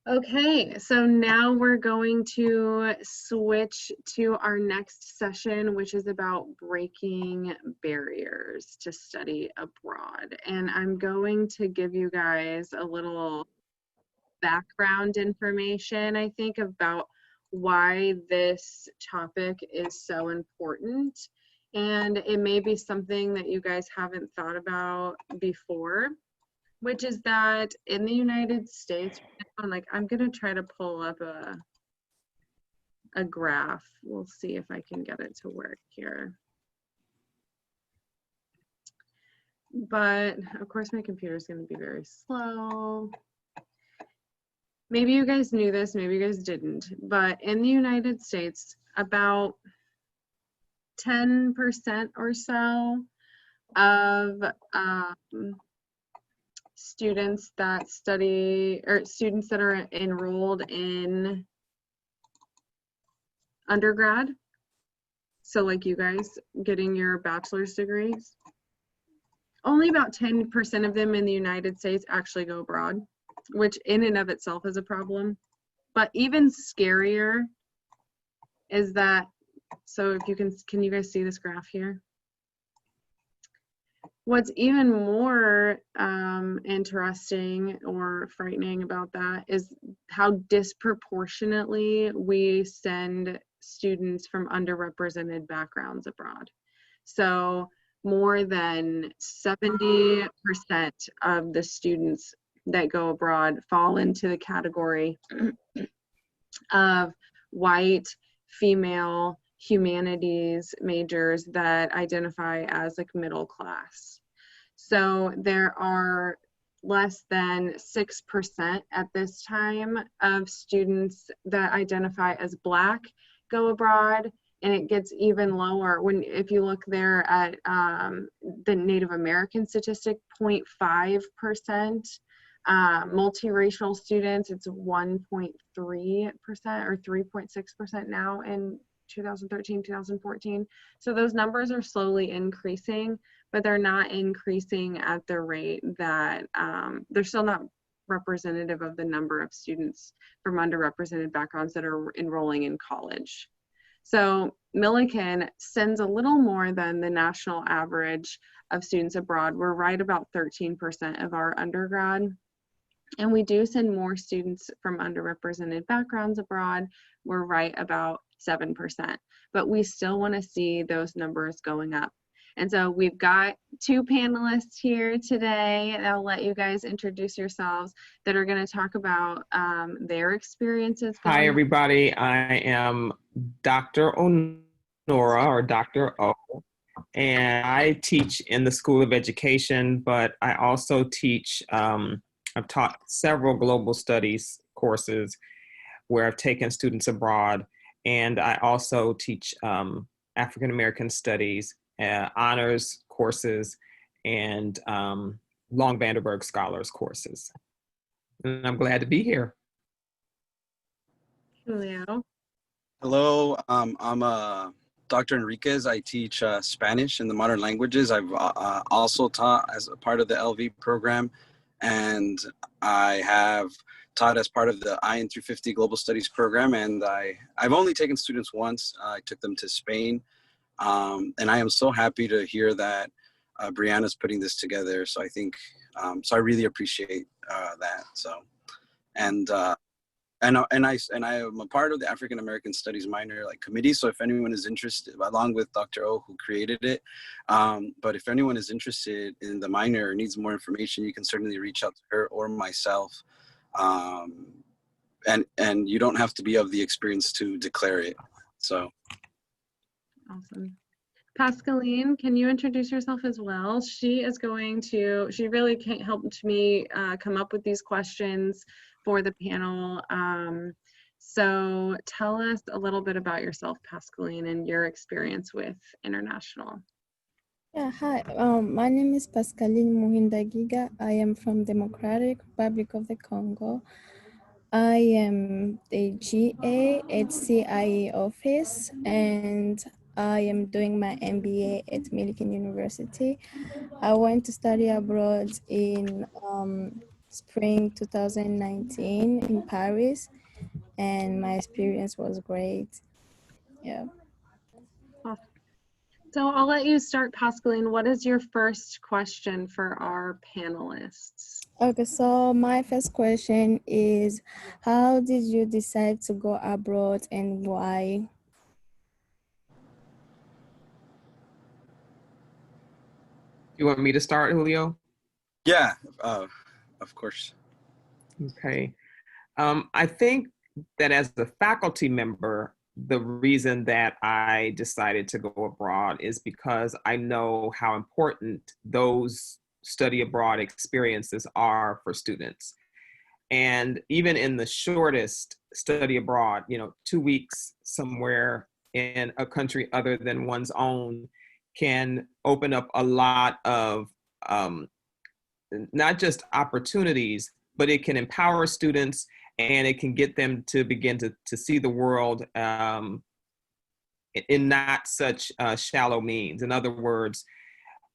Okay, so now we're going to switch to our next session, which is about breaking barriers to study abroad. And I'm going to give you guys a little background information, I think, about why this topic is so important. And it may be something that you guys haven't thought about before, which is that in the United States, I'm gonna try to pull up a graph. We'll see if I can get it to work here. But of course my computer is gonna be very slow. Maybe you guys knew this, maybe you guys didn't, but in the United States, about 10% or so of students that study, or students that are enrolled in undergrad, so like you guys getting your bachelor's degrees, only about 10% of them in the United States actually go abroad, which in and of itself is a problem. But even scarier is that, so if you can you guys see this graph here? What's even more interesting or frightening about that is how disproportionately we send students from underrepresented backgrounds abroad. So more than 70% of the students that go abroad fall into the category of white, female, humanities majors that identify as like middle class. So there are less than 6% at this time of students that identify as Black go abroad, and it gets even lower if you look there at the Native American statistic, 0.5%. Multiracial students, it's 1.3% or 3.6% now in 2013, 2014. So those numbers are slowly increasing, but they're not increasing at the rate that they're still not representative of the number of students from underrepresented backgrounds that are enrolling in college. So Millikan sends a little more than the national average of students abroad. We're right about 13% of our undergrad. And we do send more students from underrepresented backgrounds abroad. We're right about 7%, but we still want to see those numbers going up. And so we've got two panelists here today, and I'll let you guys introduce yourselves, that are going to talk about their experiences. Hi, everybody. I am Dr. Onuora, or Dr. O, and I teach in the School of Education, but I also teach, I've taught several global studies courses where I've taken students abroad, and I also teach African American studies, honors courses, and Long Vanderburg Scholars courses. And I'm glad to be here. Julio. Hello, I'm Dr. Enriquez. I teach Spanish and the modern languages. I've also taught as a part of the LV program, and I have taught as part of the IN 350 Global Studies program, and I've only taken students once. I took them to Spain, and I am so happy to hear that Brianna's putting this together. So I think, so I really appreciate that. So, and I am a part of the African American Studies minor committee. So if anyone is interested, along with Dr. O, who created it, but if anyone is interested in the minor or needs more information, you can certainly reach out to her or myself. And you don't have to be of the experience to declare it. So. Awesome. Pascaline, can you introduce yourself as well? She really helped me come up with these questions for the panel. So tell us a little bit about yourself, Pascaline, and your experience with international. Yeah, hi. My name is Pascaline Muhindagiga. I am from Democratic Republic of the Congo. I am the GA at CIE office, and I am doing my MBA at Millikan University. I went to study abroad in spring 2019 in Paris, and my experience was great. Yeah. So I'll let you start, Pascaline. What is your first question for our panelists? Okay, so my first question is, how did you decide to go abroad and why? You want me to start, Julio? Yeah, of course. Okay. I think that as a faculty member, the reason that I decided to go abroad is because I know how important those study abroad experiences are for students. And even in the shortest study abroad, 2 weeks somewhere in a country other than one's own can open up a lot of not just opportunities, but it can empower students and it can get them to begin to see the world in not such shallow means. In other words,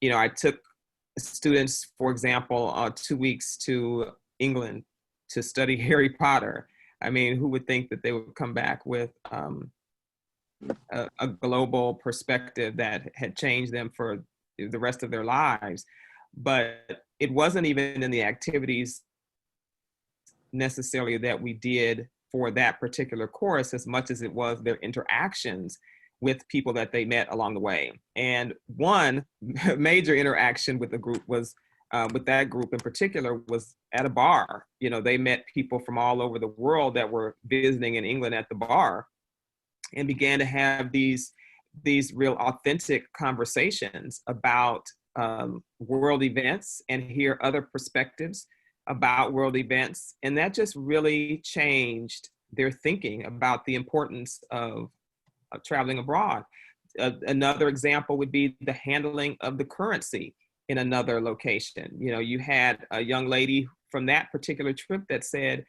I took students, for example, 2 weeks to England to study Harry Potter. I mean, who would think that they would come back with a global perspective that had changed them for the rest of their lives? But it wasn't even in the activities necessarily that we did for that particular course as much as it was their interactions with people that they met along the way. And one major interaction with the group was with that group in particular was at a bar. They met people from all over the world that were visiting in England at the bar and began to have these real authentic conversations about world events and hear other perspectives about world events. And that just really changed their thinking about the importance of traveling abroad. Another example would be the handling of the currency in another location. You had a young lady from that particular trip that said,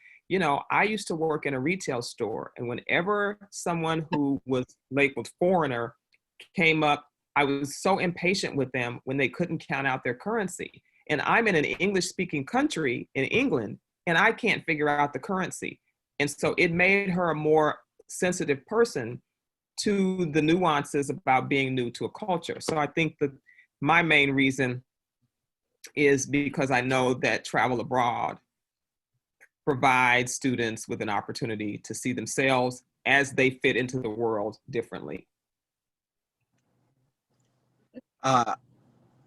I used to work in a retail store, and whenever someone who was labeled foreigner came up, I was so impatient with them when they couldn't count out their currency. And I'm in an English-speaking country in England, and I can't figure out the currency. And so it made her a more sensitive person to the nuances about being new to a culture. So I think that my main reason is because I know that travel abroad provides students with an opportunity to see themselves as they fit into the world differently.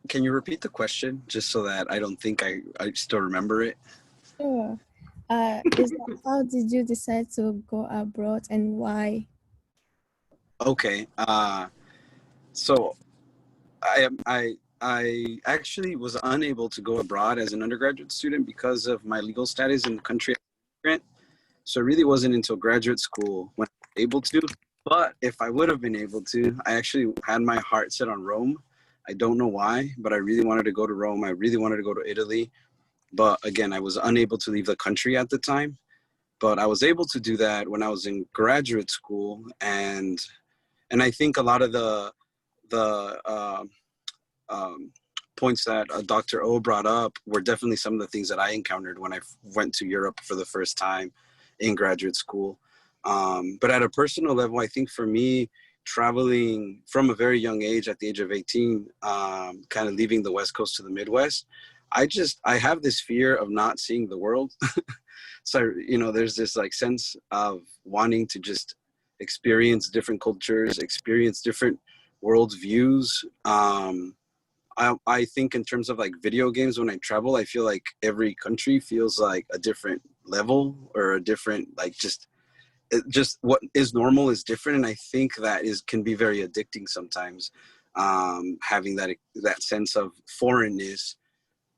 Can you repeat the question just so that I don't think I still remember it? Sure. Is that how did you decide to go abroad and why? Okay. So I actually was unable to go abroad as an undergraduate student because of my legal status in the country. So it really wasn't until graduate school when I was able to. But if I would have been able to, I actually had my heart set on Rome. I don't know why, but I really wanted to go to Rome. I really wanted to go to Italy. But again, I was unable to leave the country at the time. But I was able to do that when I was in graduate school. And I think a lot of the points that Dr. O brought up were definitely some of the things that I encountered when I went to Europe for the first time in graduate school. But at a personal level, I think for me, traveling from a very young age, at the age of 18, kind of leaving the West Coast to the Midwest, I have this fear of not seeing the world. So, there's this like sense of wanting to just experience different cultures, experience different world views. I think in terms of like video games, when I travel, I feel like every country feels like a different level or a different, like just what is normal is different. And I think that can be very addicting sometimes, having that sense of foreignness.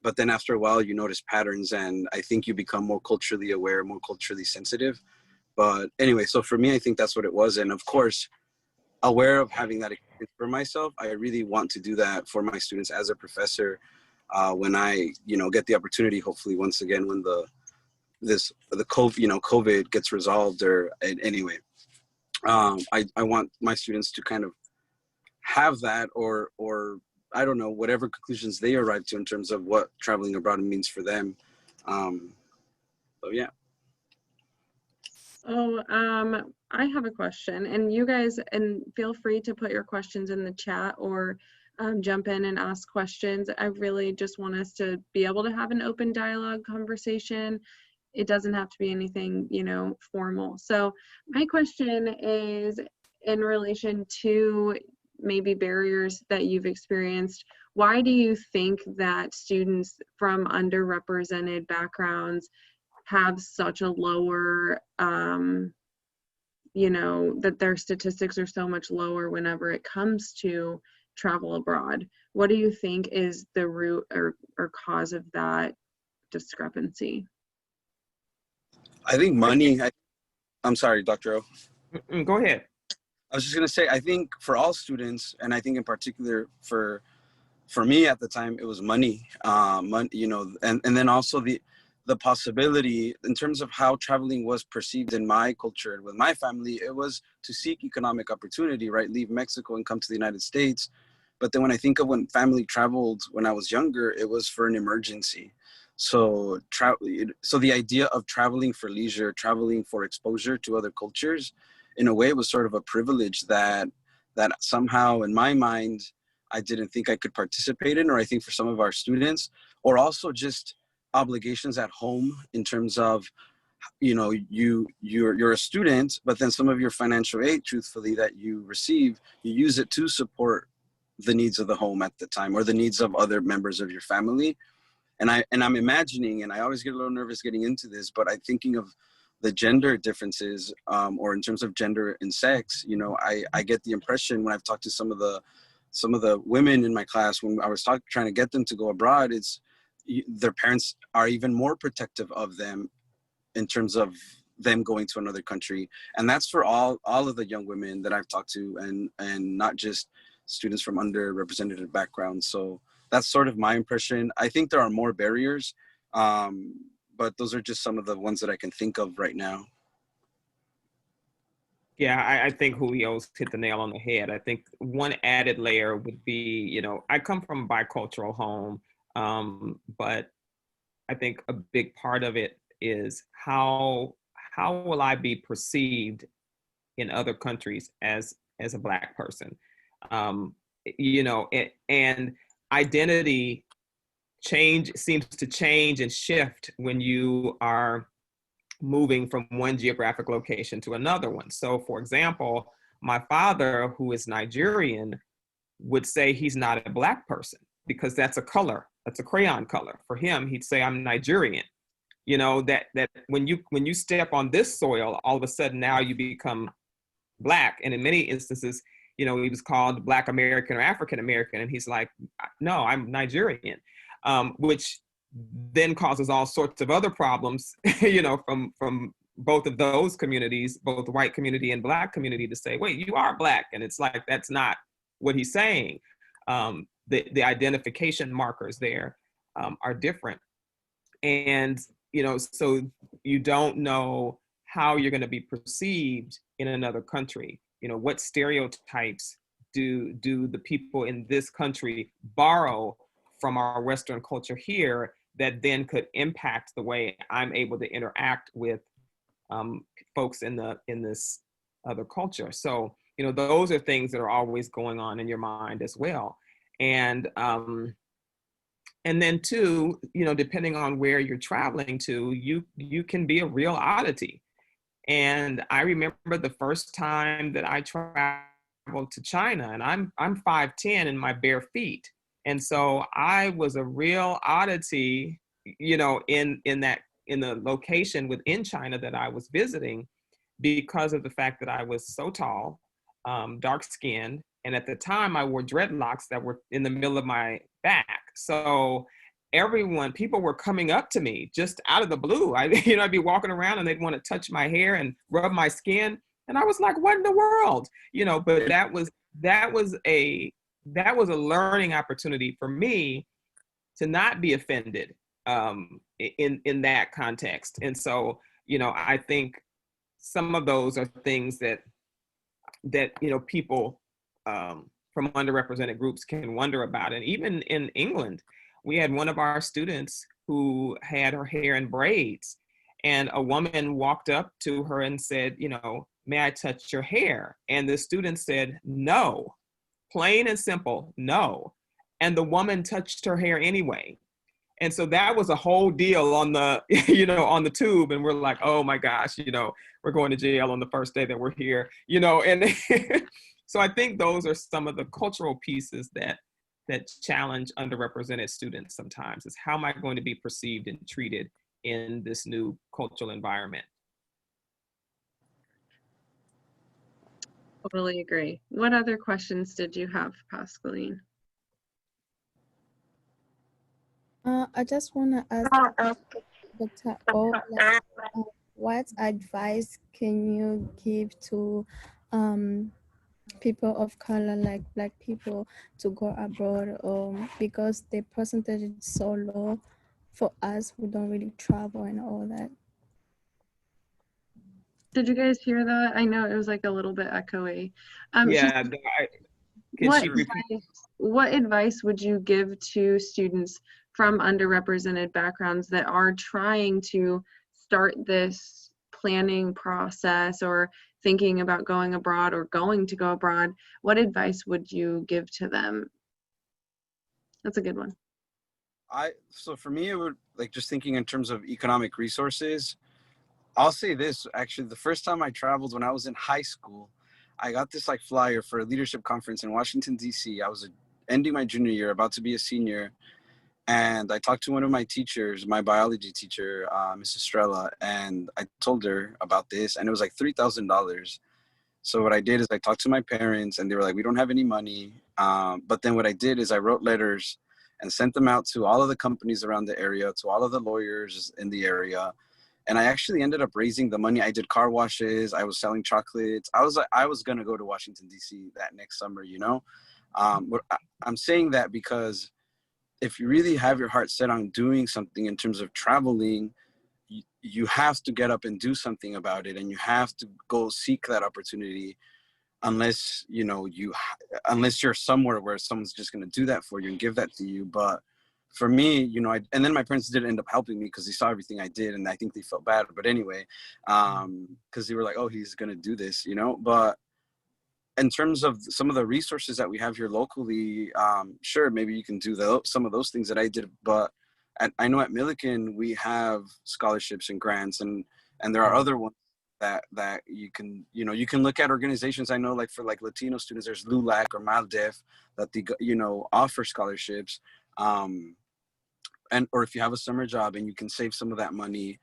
But then after a while, you notice patterns, and I think you become more culturally aware, more culturally sensitive. But anyway, so for me, I think that's what it was. And of course, aware of having that experience for myself, I really want to do that for my students as a professor when I, get the opportunity, hopefully once again, when the COVID gets resolved or anyway. I want my students to kind of have that or I don't know, whatever conclusions they arrive to in terms of what traveling abroad means for them. So yeah. Oh, I have a question, and you guys, and feel free to put your questions in the chat or jump in and ask questions. I really just want us to be able to have an open dialogue conversation. It doesn't have to be anything, you know, formal. So my question is in relation to maybe barriers that you've experienced. Why do you think that students from underrepresented backgrounds have such a lower, you know, that their statistics are so much lower whenever it comes to travel abroad? What do you think is the root or cause of that discrepancy? I think money. I'm sorry, Dr. O. Go ahead. I was just gonna say, I think for all students, and I think in particular for me at the time, it was money. Money, you know, and then also the possibility in terms of how traveling was perceived in my culture and with my family, it was to seek economic opportunity, right? Leave Mexico and come to the United States. But then when I think of when family traveled when I was younger, it was for an emergency. So so the idea of traveling for leisure, traveling for exposure to other cultures, in a way, was sort of a privilege that somehow in my mind I didn't think I could participate in, or I think for some of our students, or also just obligations at home in terms of, you know, you're a student, but then some of your financial aid, truthfully, that you receive, you use it to support the needs of the home at the time, or the needs of other members of your family. And I'm imagining, and I always get a little nervous getting into this, but I'm thinking of the gender differences, or in terms of gender and sex. You know, I get the impression when I've talked to some of the women in my class, when I was trying to get them to go abroad, their parents are even more protective of them in terms of them going to another country. And that's for all of the young women that I've talked to, and not just students from underrepresented backgrounds. So that's sort of my impression. I think there are more barriers, but those are just some of the ones that I can think of right now. Yeah, I think Julio's hit the nail on the head. I think one added layer would be, you know, I come from a bicultural home, but I think a big part of it is how will I be perceived in other countries as a Black person? You know, and identity seems to change and shift when you are moving from one geographic location to another one. So for example, my father, who is Nigerian, would say he's not a Black person because that's a color, that's a crayon color. For him, he'd say, I'm Nigerian. You know, that when you step on this soil, all of a sudden now you become Black. And in many instances, you know, he was called Black American or African American, and he's like, no, I'm Nigerian, which then causes all sorts of other problems, you know, from both of those communities, both the white community and Black community, to say, wait, you are Black. And it's like, that's not what he's saying. The identification markers there are different. And, you know, so you don't know how you're going to be perceived in another country. You know, what stereotypes do the people in this country borrow from our Western culture here that then could impact the way I'm able to interact with folks in this other culture. So, you know, those are things that are always going on in your mind as well. And then too, you know, depending on where you're traveling to, you can be a real oddity. And I remember the first time that I traveled to China, and I'm 5'10" in my bare feet. And so I was a real oddity, you know, in the location within China that I was visiting, because of the fact that I was so tall, dark skinned. And at the time I wore dreadlocks that were in the middle of my back. So people were coming up to me just out of the blue. I'd be walking around and they'd want to touch my hair and rub my skin. And I was like, what in the world? You know, but that was a learning opportunity for me to not be offended in that context. And so, you know, I think some of those are things that you know, people from underrepresented groups can wonder about. And even in England, we had one of our students who had her hair in braids, And a woman walked up to her and said, you know, may I touch your hair? And the student said, no, plain and simple, no. And the woman touched her hair anyway. And so that was a whole deal on the, you know, on the tube. And we're like, oh my gosh, you know, we're going to jail on the first day that we're here, you know, and so I think those are some of the cultural pieces that challenge underrepresented students sometimes, is how am I going to be perceived and treated in this new cultural environment? Totally agree. What other questions did you have, Pascaline? I just want to ask Dr. O, what advice can you give to people of color, like Black people, to go abroad, because the percentage is so low for us who don't really travel and all that? Did you guys hear that? I know it was like a little bit echoey. Yeah, can she repeat? What advice would you give to students from underrepresented backgrounds that are trying to start this planning process or thinking about going abroad or going to go abroad? What advice would you give to them? That's a good one. So for me, it would, like, just thinking in terms of economic resources, I'll say this, actually, the first time I traveled when I was in high school, I got this like flyer for a leadership conference in Washington, D.C. I was ending my junior year, about to be a senior. And I talked to one of my teachers, my biology teacher, Mrs. Strella, and I told her about this, and it was like $3,000. So what I did is I talked to my parents, and they were like, we don't have any money. But then what I did is I wrote letters and sent them out to all of the companies around the area, to all of the lawyers in the area. And I actually ended up raising the money. I did car washes. I was selling chocolates. I was going to go to Washington, D.C. that next summer, you know. I'm saying that because if you really have your heart set on doing something in terms of traveling, you have to get up and do something about it, and you have to go seek that opportunity, unless unless you're somewhere where someone's just going to do that for you and give that to you. But for me, and then my parents did end up helping me because they saw everything I did, and I think they felt bad. But anyway, because they were like, oh, he's going to do this, But in terms of some of the resources that we have here locally, sure, maybe you can do some of those things that I did. But I know at Millikan we have scholarships and grants, and there are other ones that you can look at organizations. I know, like for like Latino students, there's LULAC or MALDEF that they offer scholarships, or if you have a summer job and you can save some of that money.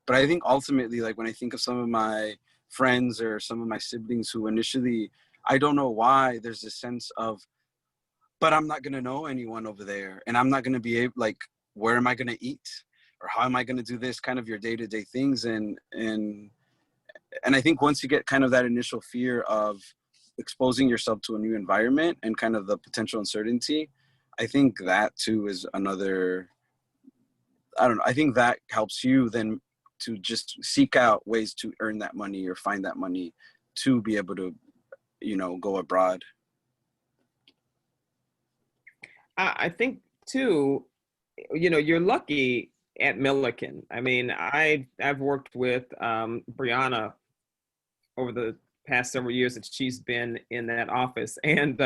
But I think ultimately, like when I think of some of my friends or some of my siblings who initially, I don't know why, there's this sense of, but I'm not going to know anyone over there, and I'm not going to be able, like, where am I going to eat, or how am I going to do this, kind of your day-to-day things. And I think once you get kind of that initial fear of exposing yourself to a new environment and kind of the potential uncertainty, I think that too is another, I don't know, I think that helps you then to just seek out ways to earn that money or find that money to be able to go abroad. I think too, you're lucky at Millikan. I mean, I've worked with Brianna over the past several years that she's been in that office, and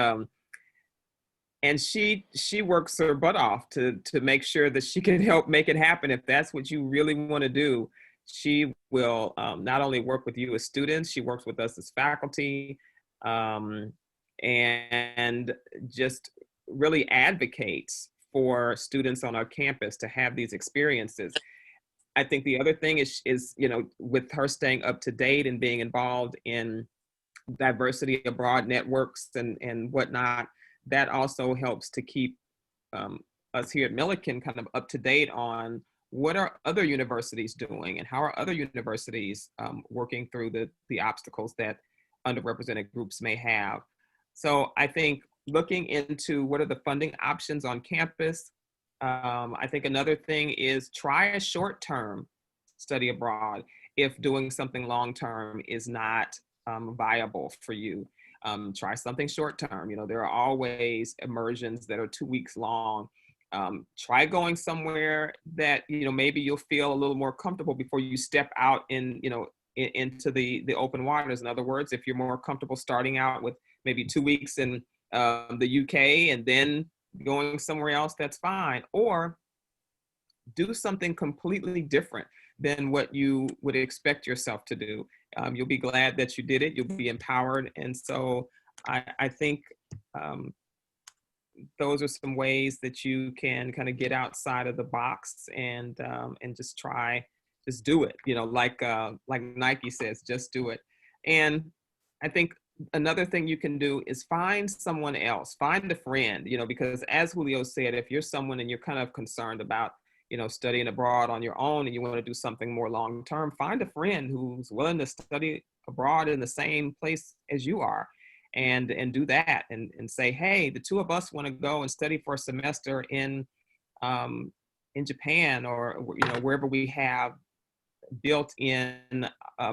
she works her butt off to make sure that she can help make it happen. If that's what you really want to do, she will not only work with you as students, she works with us as faculty, and just really advocates for students on our campus to have these experiences. I think the other thing is with her staying up to date and being involved in diversity abroad networks and whatnot, that also helps to keep us here at Millikan kind of up to date on what are other universities doing and how are other universities working through the obstacles that underrepresented groups may have. So I think looking into what are the funding options on campus, I think another thing is try a short-term study abroad if doing something long-term is not viable for you. Try something short-term. There are always immersions that are 2 weeks long. try going somewhere that, maybe you'll feel a little more comfortable before you step out into the open waters. In other words, if you're more comfortable starting out with maybe 2 weeks in the UK and then going somewhere else, that's fine. Or do something completely different than what you would expect yourself to do. You'll be glad that you did it. You'll be empowered. And so I think those are some ways that you can kind of get outside of the box and just do it. Like Nike says, just do it. And I think another thing you can do is find someone else, find a friend, because as Julio said, if you're someone and you're kind of concerned about, studying abroad on your own and you want to do something more long-term, find a friend who's willing to study abroad in the same place as you are and do that and say, hey, the two of us want to go and study for a semester in Japan or, wherever we have built-in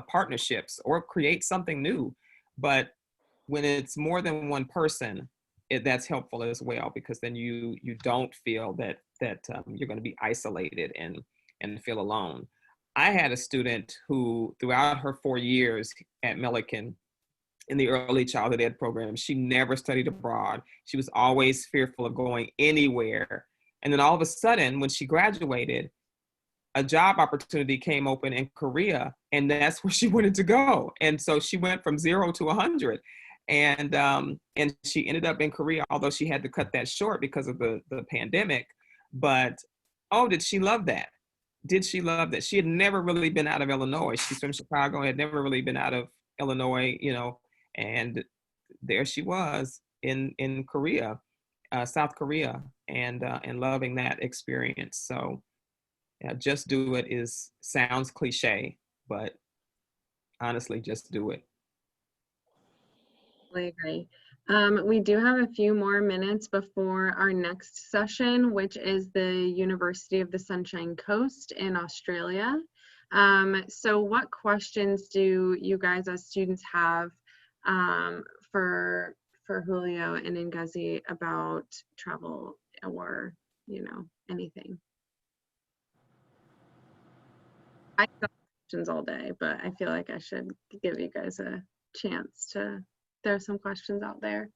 partnerships, or create something new. But when it's more than one person, that's helpful as well, because then you don't feel that you're going to be isolated and feel alone. I had a student who, throughout her 4 years at Millikan in the early childhood ed program, she never studied abroad. She was always fearful of going anywhere. And then all of a sudden, when she graduated, a job opportunity came open in Korea, and that's where she wanted to go. And so she went from 0 to 100. And she ended up in Korea, although she had to cut that short because of the pandemic. But, oh, did she love that? Did she love that? She had never really been out of Illinois. She's from Chicago, had never really been out of Illinois, and there she was in Korea, South Korea, and loving that experience. So yeah, just do it sounds cliche, but honestly, just do it. I agree. We do have a few more minutes before our next session, which is the University of the Sunshine Coast in Australia. So what questions do you guys as students have for Julio and Ngozi about travel or, anything? I got questions all day, but I feel like I should give you guys a chance to throw some questions out there.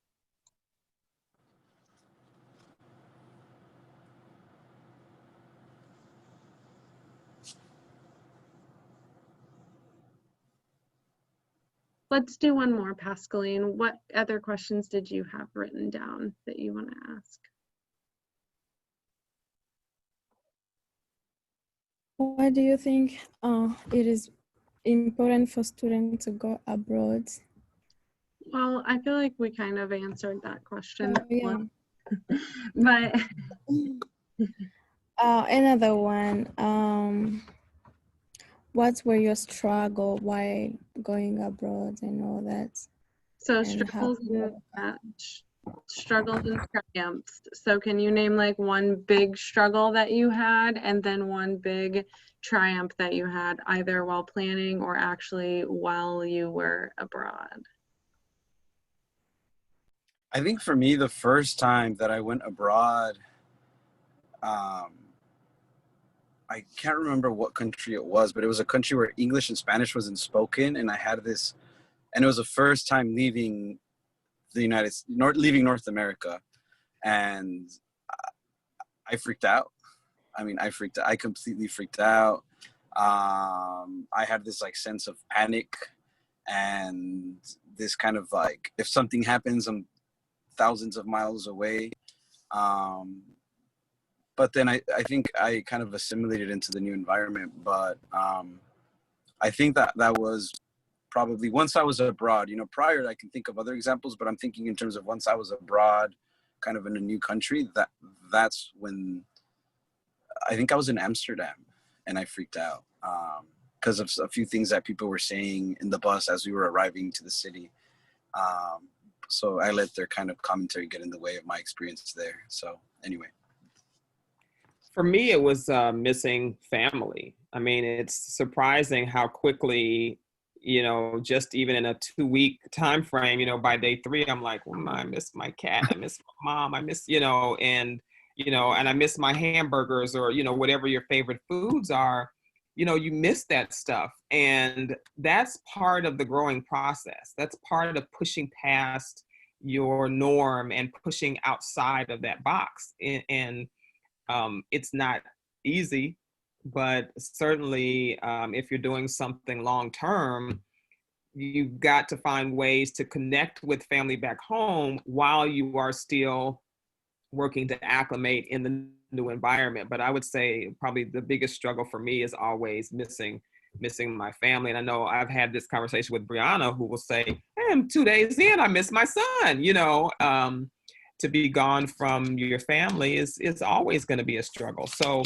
Let's do one more, Pascaline. What other questions did you have written down that you want to ask? Why do you think it is important for students to go abroad? Well, I feel like we kind of answered that question. Yeah. But another one. What were your struggle while going abroad and all that? So struggles and triumphs. So can you name like one big struggle that you had and then one big triumph that you had either while planning or actually while you were abroad? I think for me, the first time that I went abroad, I can't remember what country it was, but it was a country where English and Spanish wasn't spoken, and I had this, and it was the first time leaving leaving North America, and I freaked out. I mean, I completely freaked out. I had this like sense of panic and this kind of like, if something happens, I'm thousands of miles away. But then I think I kind of assimilated into the new environment. But I think that was probably once I was abroad. Prior I can think of other examples, but I'm thinking in terms of once I was abroad, kind of in a new country, that's when I think I was in Amsterdam and I freaked out because of a few things that people were saying in the bus as we were arriving to the city. So I let their kind of commentary get in the way of my experience there. So anyway. For me, it was missing family. I mean, it's surprising how quickly, just even in a 2-week time frame, by day 3, I'm like, well, I miss my cat, I miss my mom, I miss, and and I miss my hamburgers, or, whatever your favorite foods are, you miss that stuff. And that's part of the growing process. That's part of pushing past your norm and pushing outside of that box. And it's not easy, but certainly if you're doing something long term, you've got to find ways to connect with family back home while you are still working to acclimate in the new environment. But I would say probably the biggest struggle for me is always missing my family. And I know I've had this conversation with Brianna, who will say, hey, I'm 2 days in, I miss my son. To be gone from your family is always going to be a struggle. So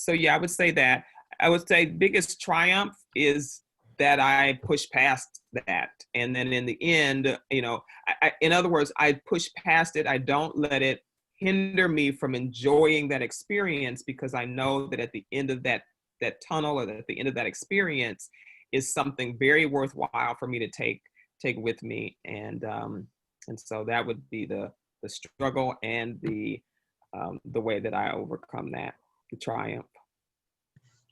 yeah, I would say that. I would say biggest triumph is that I push past that. And then in the end, in other words, I push past it. I don't let it hinder me from enjoying that experience, because I know that at the end of that tunnel, or at the end of that experience, is something very worthwhile for me to take with me. And so that would be the struggle and the way that I overcome that, the triumph.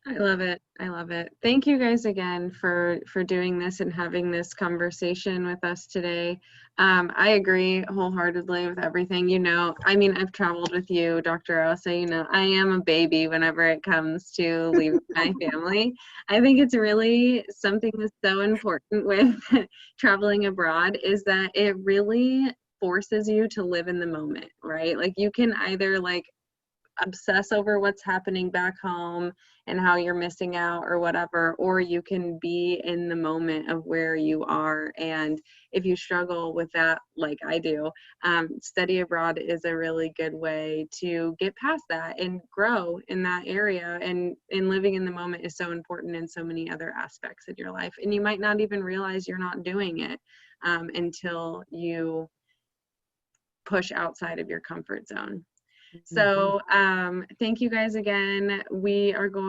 I love it. I love it. Thank you guys again for doing this and having this conversation with us today. I agree wholeheartedly with everything. I've traveled with you, Dr. O, so I am a baby whenever it comes to leaving my family. I think it's really something that's so important with traveling abroad, is that it really forces you to live in the moment, right? Like, you can either obsess over what's happening back home and how you're missing out or whatever, or you can be in the moment of where you are. And if you struggle with that, like I do, study abroad is a really good way to get past that and grow in that area. And living in the moment is so important in so many other aspects of your life. And you might not even realize you're not doing it until you push outside of your comfort zone. So thank you guys again. We are going